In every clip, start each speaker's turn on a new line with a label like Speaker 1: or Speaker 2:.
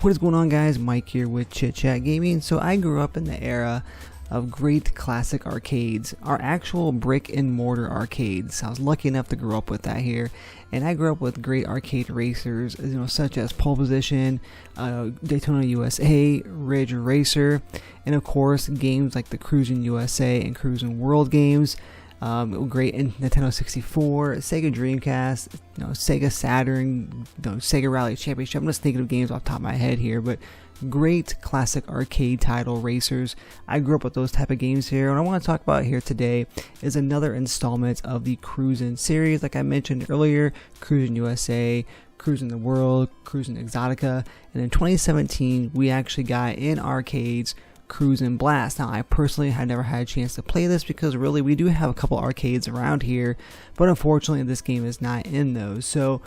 Speaker 1: What is going on, guys? Mike here with Chit Chat Gaming. So I grew up in the era of great classic arcades, our actual brick and mortar arcades. I was lucky enough to grow up with that here, and I grew up with great arcade racers, such as Pole Position, Daytona USA, Ridge Racer, and of course games like the Cruis'n USA and Cruis'n World games. Great Nintendo 64, Sega Dreamcast, Sega Saturn, Sega Rally Championship. I'm just thinking of games off the top of my head here, but great classic arcade title racers. I grew up with those type of games here. What I want to talk about here today is another installment of the Cruis'n series. Like I mentioned earlier, Cruis'n USA, Cruis'n the World, Cruis'n Exotica, and in 2017 we actually got in arcades Cruis'n Blast. Now, I personally had never had a chance to play this because really we do have a couple arcades around here, but unfortunately this game is not in those. So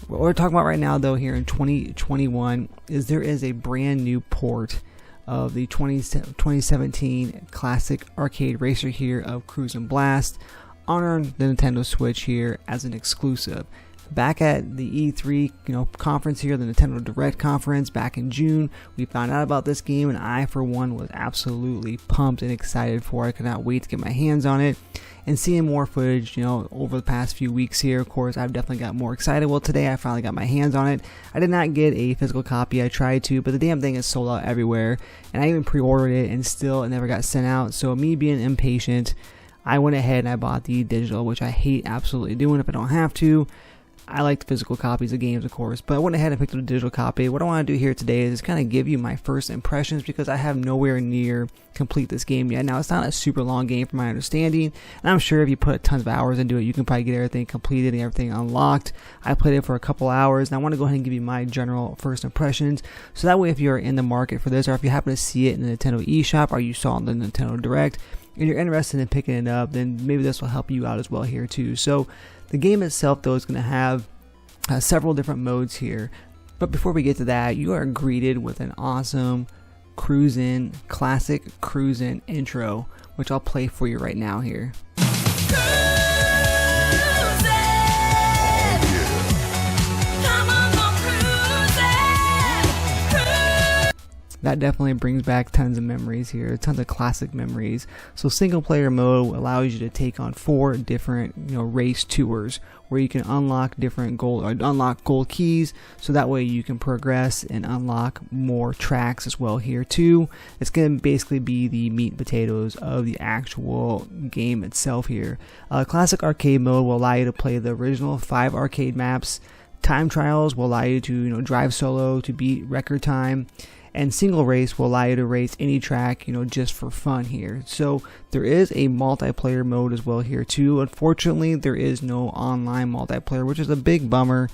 Speaker 1: what we're talking about right now, though, here in 2021 is there is a brand new port of the 2017 classic arcade racer here of Cruis'n Blast on the Nintendo Switch here as an exclusive. Back at the E3 conference here, the Nintendo Direct conference back in June, we found out about this game, and I for one was absolutely pumped and excited for it. I could not wait to get my hands on it. And seeing more footage over the past few weeks here, of course, I've definitely got more excited. Well, today I finally got my hands on it. I did not get a physical copy. I tried to, but the damn thing is sold out everywhere, and I even pre-ordered it and still it never got sent out. So me being impatient, I went ahead and I bought the digital, which I hate absolutely doing if I don't have to. I like the physical copies of games, of course, but I went ahead and picked up a digital copy. What I want to do here today is kind of give you my first impressions because I have nowhere near complete this game yet. Now, it's not a super long game from my understanding, and I'm sure if you put tons of hours into it, you can probably get everything completed and everything unlocked. I played it for a couple hours, and I want to go ahead and give you my general first impressions, so that way if you're in the market for this, or if you happen to see it in the Nintendo eShop, or you saw it in the Nintendo Direct, and you're interested in picking it up, then maybe this will help you out as well here too. So the game itself, though, is going to have several different modes here. But before we get to that, you are greeted with an awesome classic Cruis'n intro, which I'll play for you right now here. That definitely brings back tons of memories here, tons of classic memories. So single player mode allows you to take on 4 different race tours where you can unlock different gold keys, so that way you can progress and unlock more tracks as well here too. It's going to basically be the meat and potatoes of the actual game itself here. Classic arcade mode will allow you to play the original 5 arcade maps. Time trials will allow you to drive solo to beat record time. And single race will allow you to race any track, just for fun here. So there is a multiplayer mode as well here too. Unfortunately, there is no online multiplayer, which is a big bummer.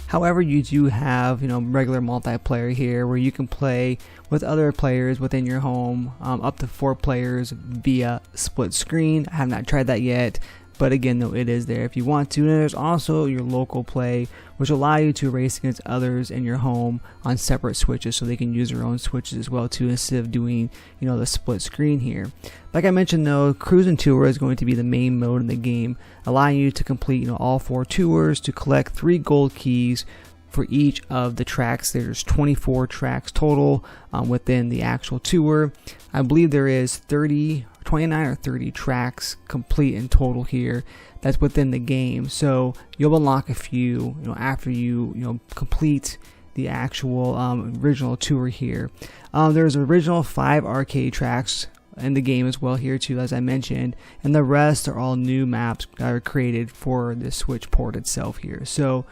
Speaker 1: However, you do have, regular multiplayer here where you can play with other players within your home, up to 4 players via split screen. I have not tried that yet. But again, though, it is there if you want to. And there's also your local play, which will allow you to race against others in your home on separate switches, so they can use their own switches as well too, instead of doing the split screen here. Like I mentioned, though, Cruis'n Tour is going to be the main mode in the game, allowing you to complete all 4 tours to collect 3 gold keys for each of the tracks. There's 24 tracks total within the actual tour. I believe there is 29 or 30 tracks complete in total here that's within the game, so you'll unlock a few after you complete the actual original tour here. There's original 5 arcade tracks in the game as well here too, as I mentioned, and the rest are all new maps that are created for the Switch port itself here. So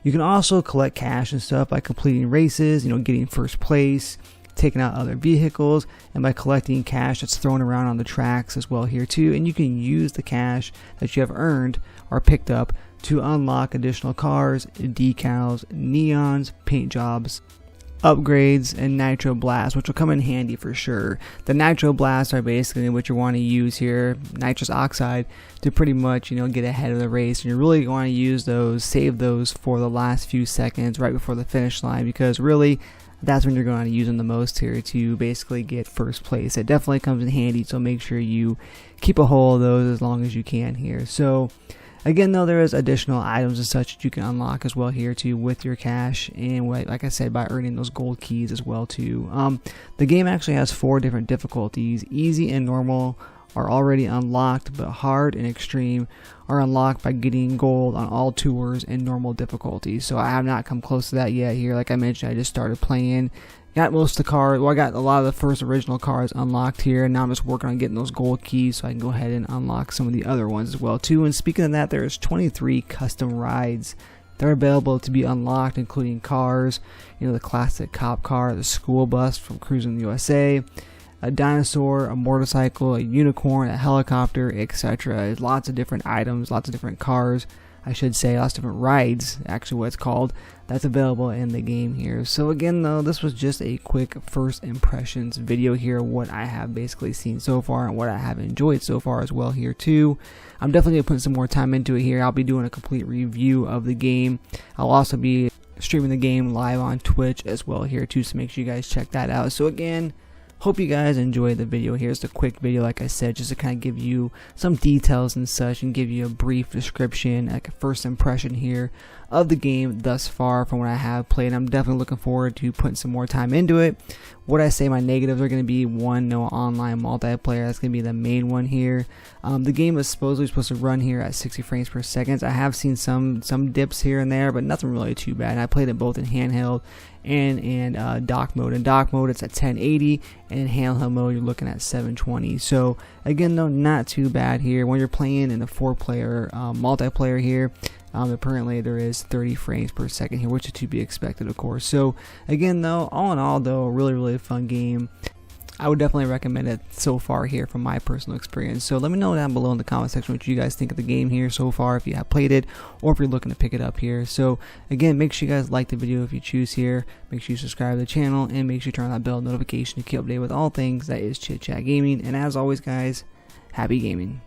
Speaker 1: you can also collect cash and stuff by completing races, getting first place, taking out other vehicles, and by collecting cash that's thrown around on the tracks as well here too. And you can use the cash that you have earned or picked up to unlock additional cars, decals, neons, paint jobs, upgrades, and nitro blasts, which will come in handy for sure. The nitro blasts are basically what you want to use here, nitrous oxide, to pretty much get ahead of the race. And you really want to use those, save those for the last few seconds right before the finish line, because really that's when you're going to use them the most here to basically get first place. It definitely comes in handy, so make sure you keep a hold of those as long as you can here. So Again, though, there is additional items and such that you can unlock as well here too with your cash, and like I said, by earning those gold keys as well too. The game actually has 4 different difficulties. Easy and normal are already unlocked, but hard and extreme are unlocked by getting gold on all tours and normal difficulty. So I have not come close to that yet here. Like I mentioned, I just started playing. Got most of the cards, well, I got a lot of the first original cards unlocked here, and now I'm just working on getting those gold keys so I can go ahead and unlock some of the other ones as well too. And speaking of that, there's 23 custom rides that are available to be unlocked, including cars, the classic cop car, the school bus from Cruis'n USA, a dinosaur, a motorcycle, a unicorn, a helicopter, etc. Lots of different items, lots of different cars, I should say, lots of different rides, actually what it's called, that's available in the game here. So again, though, this was just a quick first impressions video here, what I have basically seen so far and what I have enjoyed so far as well here too. I'm definitely going to put some more time into it here. I'll be doing a complete review of the game. I'll also be streaming the game live on Twitch as well here too, so make sure you guys check that out. So again, hope you guys enjoyed the video here. It's a quick video, like I said, just to kind of give you some details and such, and give you a brief description, like a first impression here of the game thus far from what I have played. I'm definitely looking forward to putting some more time into it. What I say my negatives are going to be: 1, no online multiplayer. That's going to be the main one here. The game is supposedly supposed to run here at 60 frames per second. I have seen some dips here and there, but nothing really too bad. And I played it both in handheld and dock mode. In dock mode, it's at 1080, and in handheld mode, you're looking at 720. So again, though, not too bad here. When you're playing in the 4-player multiplayer here, apparently there is 30 frames per second here, which is to be expected, of course. So again, though, all in all, though, a really fun game. I would definitely recommend it so far here from my personal experience. So let me know down below in the comment section what you guys think of the game here so far, if you have played it or if you're looking to pick it up here. So again, make sure you guys like the video if you choose here. Make sure you subscribe to the channel, and make sure you turn on that bell notification to keep updated with all things that is Chit Chat Gaming. And as always, guys, happy gaming.